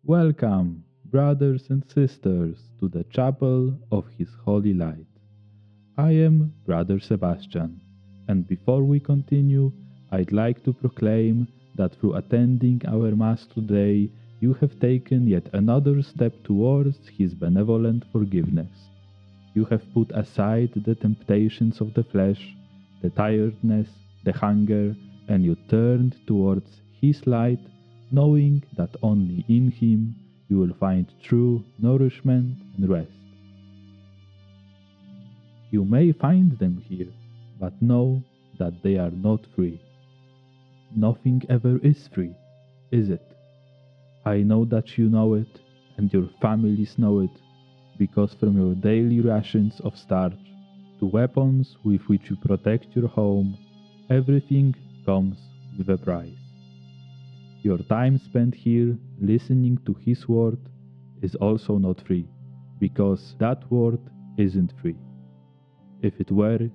Welcome, brothers and sisters, to the chapel of His Holy Light. I am Brother Sebastian, and before we continue, I'd like to proclaim that through attending our Mass today, you have taken yet another step towards His benevolent forgiveness. You have put aside the temptations of the flesh, the tiredness, the hunger, and you turned towards His light, knowing that only in Him you will find true nourishment and rest. You may find them here, but know that they are not free. Nothing ever is free, is it? I know that you know it, and your families know it, because from your daily rations of starch to weapons with which you protect your home, everything comes with a price. Your time spent here listening to His word is also not free, because that word isn't free. If it were,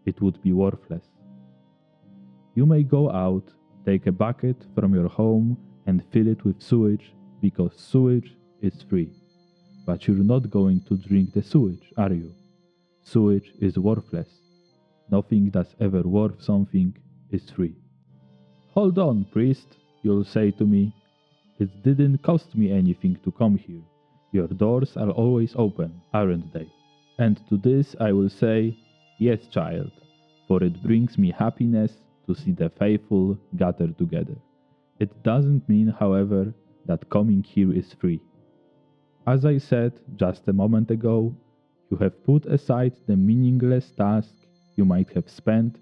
it would be worthless. You may go out, take a bucket from your home and fill it with sewage, because sewage is free. But you're not going to drink the sewage, are you? Sewage is worthless. Nothing that's ever worth something is free. Hold on, priest, you'll say to me. It didn't cost me anything to come here. Your doors are always open, aren't they? And to this I will say, yes, child, for it brings me happiness to see the faithful gathered together. It doesn't mean, however, that coming here is free. As I said just a moment ago, you have put aside the meaningless task you might have spent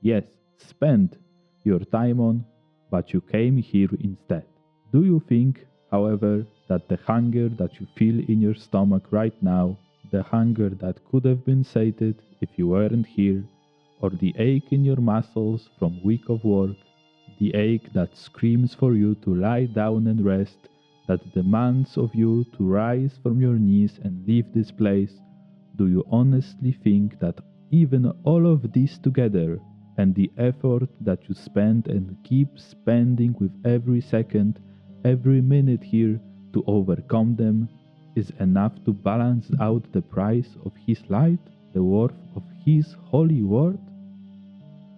your time on, but you came here instead. Do you think, however, that the hunger that you feel in your stomach right now, the hunger that could have been sated if you weren't here, or the ache in your muscles from week of work, the ache that screams for you to lie down and rest, that demands of you to rise from your knees and leave this place, do you honestly think that even all of this together, and the effort that you spend and keep spending with every second, every minute here to overcome them, is enough to balance out the price of His light, the worth of His holy word?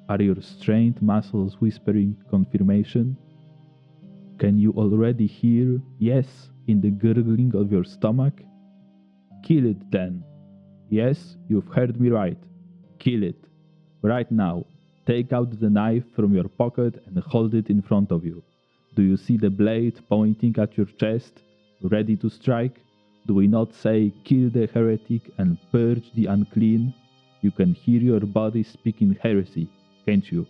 Are your strained muscles whispering confirmation? Can you already hear yes in the gurgling of your stomach? Kill it then. Yes, you've heard me right. Kill it. Right now. Take out the knife from your pocket and hold it in front of you. Do you see the blade pointing at your chest, ready to strike? Do we not say, kill the heretic and purge the unclean? You can hear your body speaking heresy, can't you?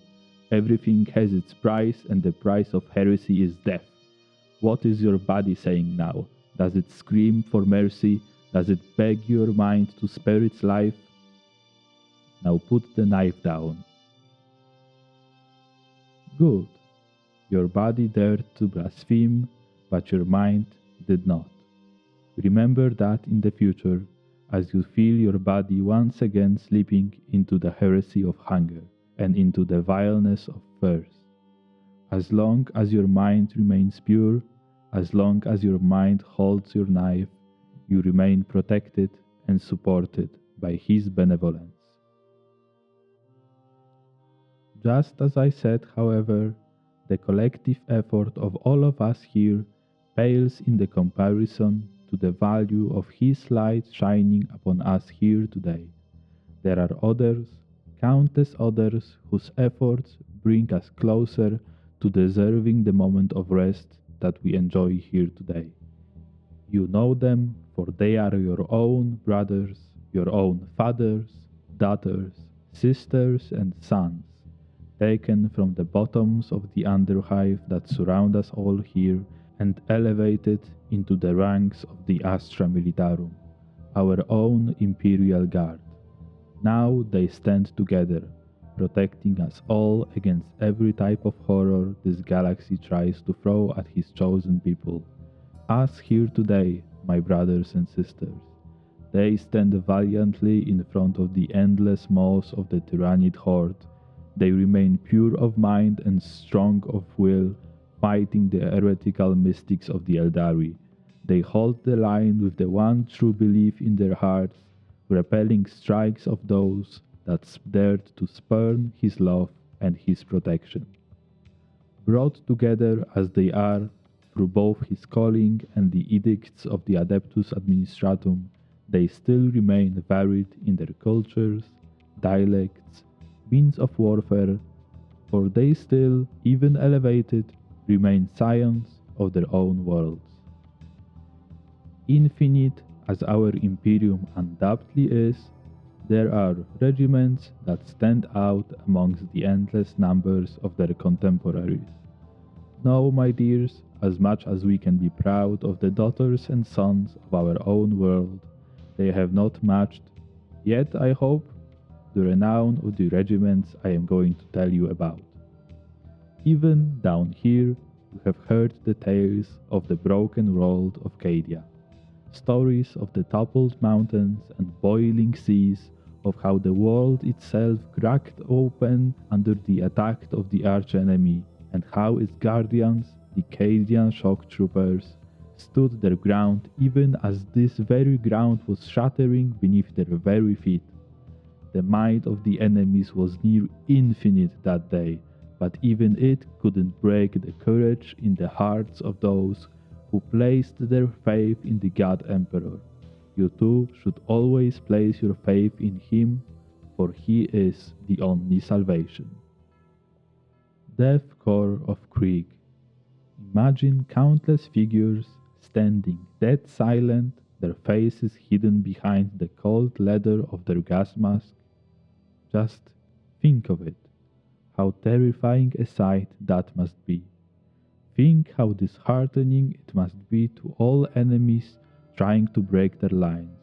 Everything has its price, and the price of heresy is death. What is your body saying now? Does it scream for mercy? Does it beg your mind to spare its life? Now put the knife down. Good. Your body dared to blaspheme, but your mind did not. Remember that in the future, as you feel your body once again slipping into the heresy of hunger and into the vileness of thirst. As long as your mind remains pure, as long as your mind holds your knife, you remain protected and supported by His benevolence. Just as I said, however, the collective effort of all of us here pales in the comparison to the value of His light shining upon us here today. There are others, countless others, whose efforts bring us closer to deserving the moment of rest that we enjoy here today. You know them, for they are your own brothers, your own fathers, daughters, sisters, and sons, taken from the bottoms of the Underhive that surround us all here and elevated into the ranks of the Astra Militarum, our own Imperial Guard. Now they stand together, protecting us all against every type of horror this galaxy tries to throw at His chosen people. Us here today, my brothers and sisters, they stand valiantly in front of the endless maws of the tyrannid horde. They remain pure of mind and strong of will, fighting the heretical mystics of the Eldari. They hold the line with the one true belief in their hearts, repelling strikes of those that dared to spurn his love and his protection. Brought together as they are through both his calling and the edicts of the Adeptus Administratum, they still remain varied in their cultures, dialects, means of warfare, for they still, even elevated, remain scions of their own worlds. Infinite as our Imperium undoubtedly is, there are regiments that stand out amongst the endless numbers of their contemporaries. No, my dears, as much as we can be proud of the daughters and sons of our own world, they have not matched, yet I hope, the renown of the regiments I am going to tell you about. Even down here, you have heard the tales of the broken world of Cadia, stories of the toppled mountains and boiling seas, of how the world itself cracked open under the attack of the archenemy, and how its guardians, the Cadian shock troopers, stood their ground even as this very ground was shattering beneath their very feet. The might of the enemies was near infinite that day, but even it couldn't break the courage in the hearts of those who placed their faith in the God Emperor. You too should always place your faith in him, for he is the only salvation. Death Core of Krieg. Imagine countless figures standing dead silent, their faces hidden behind the cold leather of their gas mask. Just think of it, how terrifying a sight that must be. Think how disheartening it must be to all enemies trying to break their lines,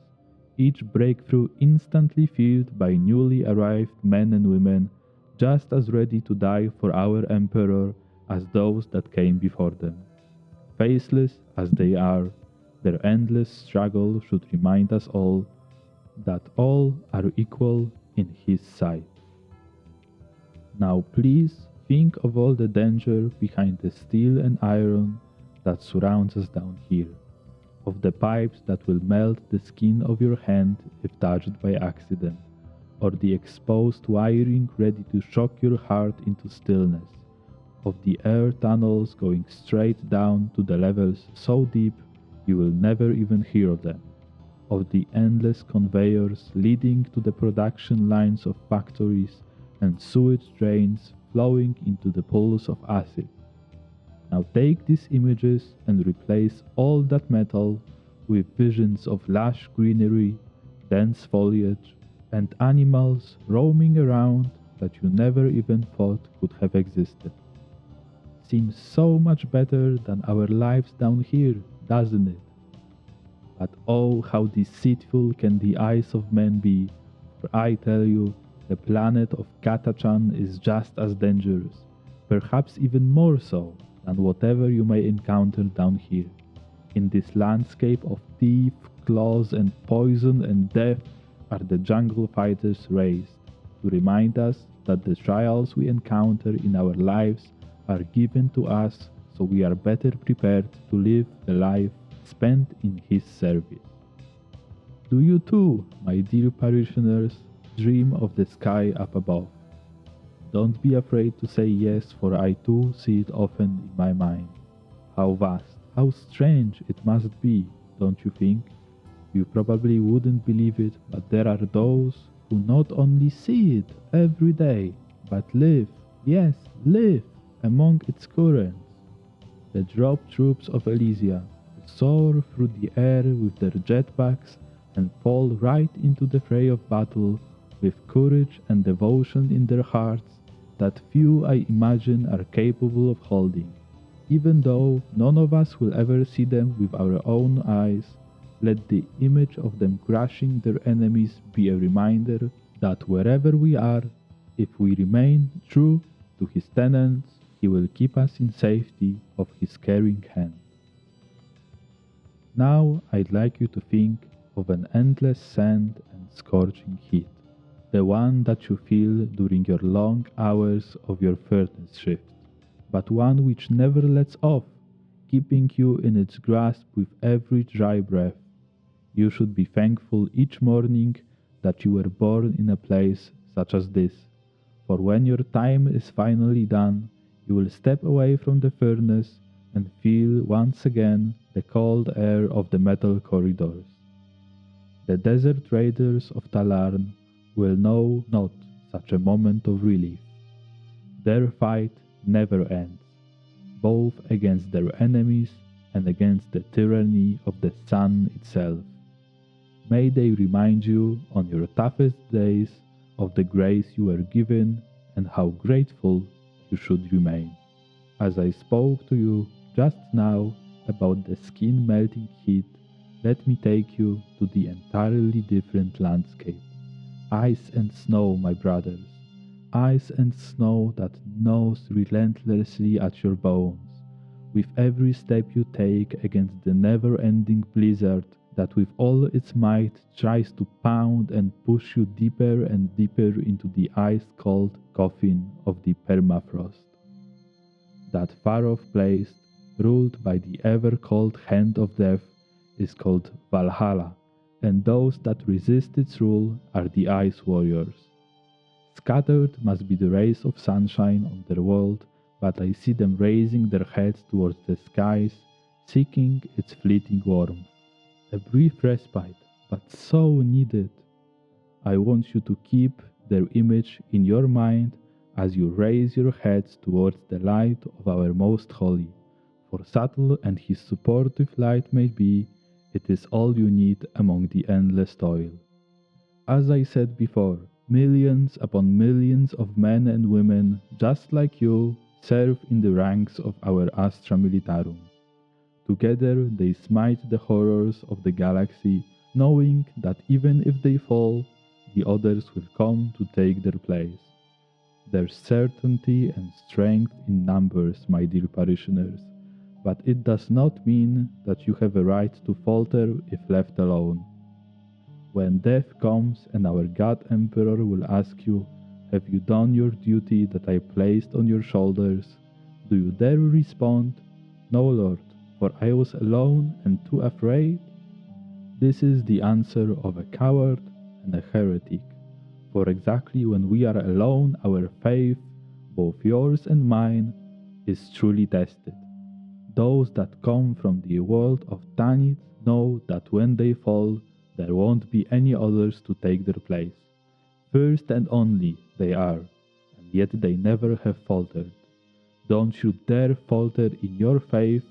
each breakthrough instantly filled by newly arrived men and women just as ready to die for our Emperor as those that came before them. Faceless as they are, their endless struggle should remind us all that all are equal in his sight. Now please think of all the danger behind the steel and iron that surrounds us down here, of the pipes that will melt the skin of your hand if touched by accident, or the exposed wiring ready to shock your heart into stillness, of the air tunnels going straight down to the levels so deep you will never even hear of them, of the endless conveyors leading to the production lines of factories and sewage drains flowing into the pools of acid. Now take these images and replace all that metal with visions of lush greenery, dense foliage, and animals roaming around that you never even thought could have existed. Seems so much better than our lives down here, doesn't it? But oh, how deceitful can the eyes of men be, for I tell you, the planet of Katachan is just as dangerous, perhaps even more so than whatever you may encounter down here. In this landscape of teeth, claws, and poison and death are the jungle fighters raised, to remind us that the trials we encounter in our lives are given to us so we are better prepared to live the life spent in his service. Do you too, my dear parishioners, dream of the sky up above? Don't be afraid to say yes, for I too see it often in my mind. How vast, how strange it must be, don't you think? You probably wouldn't believe it, but there are those who not only see it every day, but live, yes, live among its currents. The drop troops of Elysia, who soar through the air with their jetpacks and fall right into the fray of battle with courage and devotion in their hearts that few I imagine are capable of holding. Even though none of us will ever see them with our own eyes, let the image of them crushing their enemies be a reminder that wherever we are, if we remain true to his tenets, he will keep us in safety of his caring hand. Now I'd like you to think of an endless sand and scorching heat, the one that you feel during your long hours of your furnace shift, but one which never lets off, keeping you in its grasp with every dry breath. You should be thankful each morning that you were born in a place such as this, for when your time is finally done, you will step away from the furnace and feel once again the cold air of the metal corridors. The desert raiders of Talarn will know not such a moment of relief. Their fight never ends, both against their enemies and against the tyranny of the sun itself. May they remind you on your toughest days of the grace you were given and how grateful you should remain. As I spoke to you just now about the skin-melting heat, let me take you to the entirely different landscape. Ice and snow, my brothers. Ice and snow that gnaws relentlessly at your bones, with every step you take against the never-ending blizzard that with all its might tries to pound and push you deeper and deeper into the ice-cold coffin of the permafrost. That far-off place, ruled by the ever-cold hand of death, is called Valhalla, and those that resist its rule are the Ice Warriors. Scattered must be the rays of sunshine on their world, but I see them raising their heads towards the skies, seeking its fleeting warmth. A brief respite, but so needed. I want you to keep their image in your mind as you raise your heads towards the light of our Most Holy, for subtle and his supportive light may be, it is all you need among the endless toil. As I said before, millions upon millions of men and women just like you serve in the ranks of our Astra Militarum. Together they smite the horrors of the galaxy, knowing that even if they fall, the others will come to take their place. There's certainty and strength in numbers, my dear parishioners, but it does not mean that you have a right to falter if left alone. When death comes and our God Emperor will ask you, have you done your duty that I placed on your shoulders? Do you dare respond, no, Lord, for I was alone and too afraid? This is the answer of a coward and a heretic, for exactly when we are alone our faith, both yours and mine, is truly tested. Those that come from the world of Tanith know that when they fall, there won't be any others to take their place. First and only they are, and yet they never have faltered. Don't you dare falter in your faith,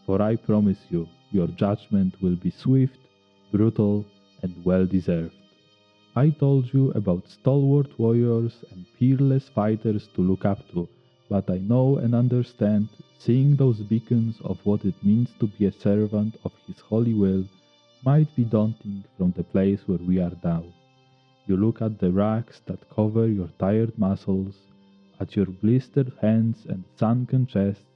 for I promise you, your judgment will be swift, brutal, and well-deserved. I told you about stalwart warriors and peerless fighters to look up to, but I know and understand, seeing those beacons of what it means to be a servant of His holy will, might be daunting from the place where we are now. You look at the rags that cover your tired muscles, at your blistered hands and sunken chests,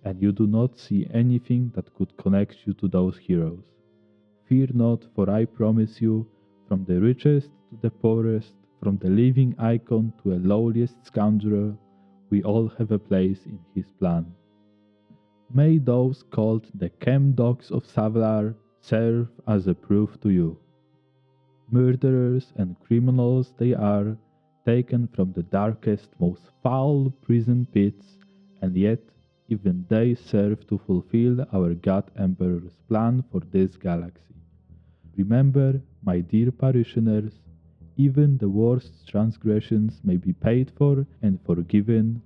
and you do not see anything that could connect you to those heroes. Fear not, for I promise you, from the richest to the poorest, from the living icon to a lowliest scoundrel, we all have a place in His plan. May those called the Chem Dogs of Savlar serve as a proof to you. Murderers and criminals they are, taken from the darkest, most foul prison pits, and yet even they serve to fulfill our God Emperor's plan for this galaxy. Remember, my dear parishioners, even the worst transgressions may be paid for and forgiven,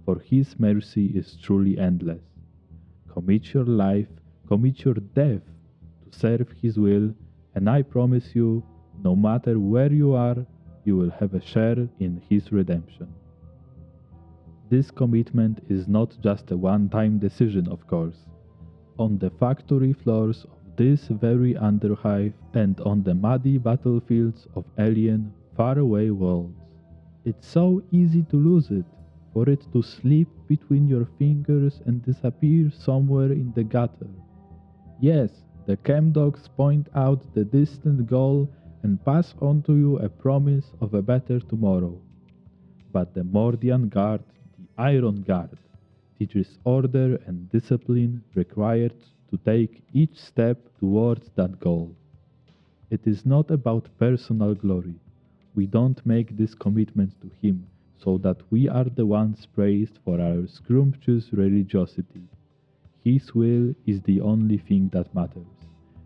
for His mercy is truly endless. Commit your life, commit your death to serve His will, and I promise you, no matter where you are, you will have a share in His redemption. This commitment is not just a one-time decision, of course. On the factory floors of this very Underhive and on the muddy battlefields of alien, faraway worlds, it's so easy to lose it, for it to slip between your fingers and disappear somewhere in the gutter. Yes, the chemdogs point out the distant goal and pass on to you a promise of a better tomorrow. But the Mordian Guard, the Iron Guard, It is order and discipline required to take each step towards that goal. It is not about personal glory. We don't make this commitment to Him so that we are the ones praised for our scrumptious religiosity. His will is the only thing that matters.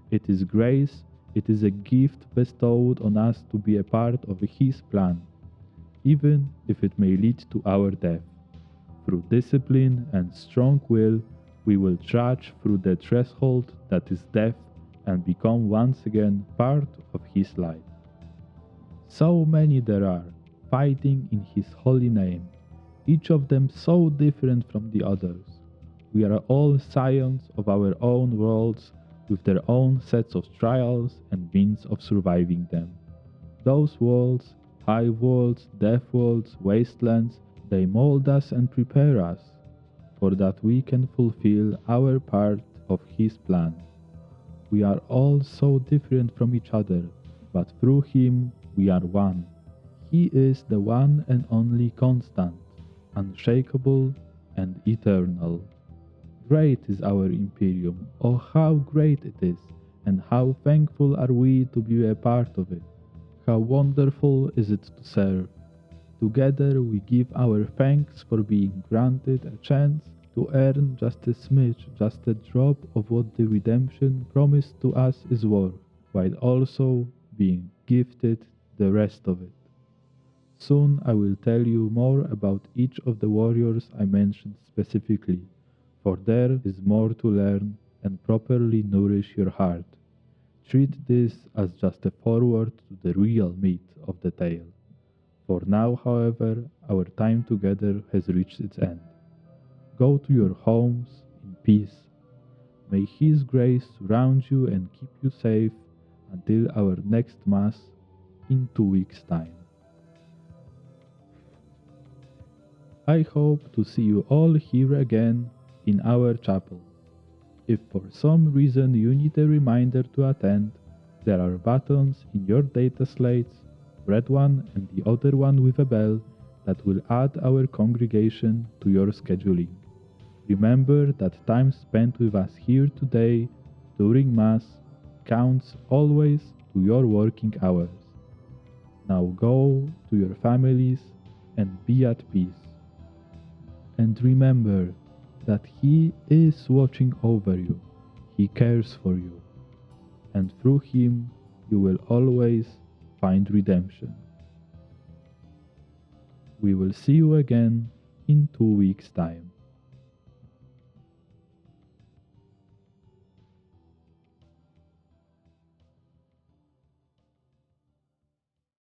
It is grace, it is a gift bestowed on us to be a part of His plan, even if it may lead to our death. Through discipline and strong will, we will trudge through the threshold that is death and become once again part of His light. So many there are, fighting in His holy name, each of them so different from the others. We are all scions of our own worlds with their own sets of trials and means of surviving them. Those worlds, Hive worlds, death worlds, wastelands, they mold us and prepare us, for that we can fulfill our part of His plan. We are all so different from each other, but through Him we are one. He is the one and only constant, unshakable and eternal. Great is our Imperium, oh how great it is, and how thankful are we to be a part of it. How wonderful is it to serve. Together we give our thanks for being granted a chance to earn just a smidge, just a drop of what the redemption promised to us is worth, while also being gifted the rest of it. Soon I will tell you more about each of the warriors I mentioned specifically, for there is more to learn and properly nourish your heart. Treat this as just a foreword to the real meat of the tale. For now, however, our time together has reached its end. Go to your homes in peace. May His grace surround you and keep you safe until our next Mass in 2 weeks' time. I hope to see you all here again in our chapel. If for some reason you need a reminder to attend, there are buttons in your data slates, red one and the other one with a bell, that will add our congregation to your scheduling. Remember that time spent with us here today during Mass counts always to your working hours. Now go to your families and be at peace. And remember that He is watching over you, He cares for you, and through Him you will always find redemption. We will see you again in 2 weeks' time.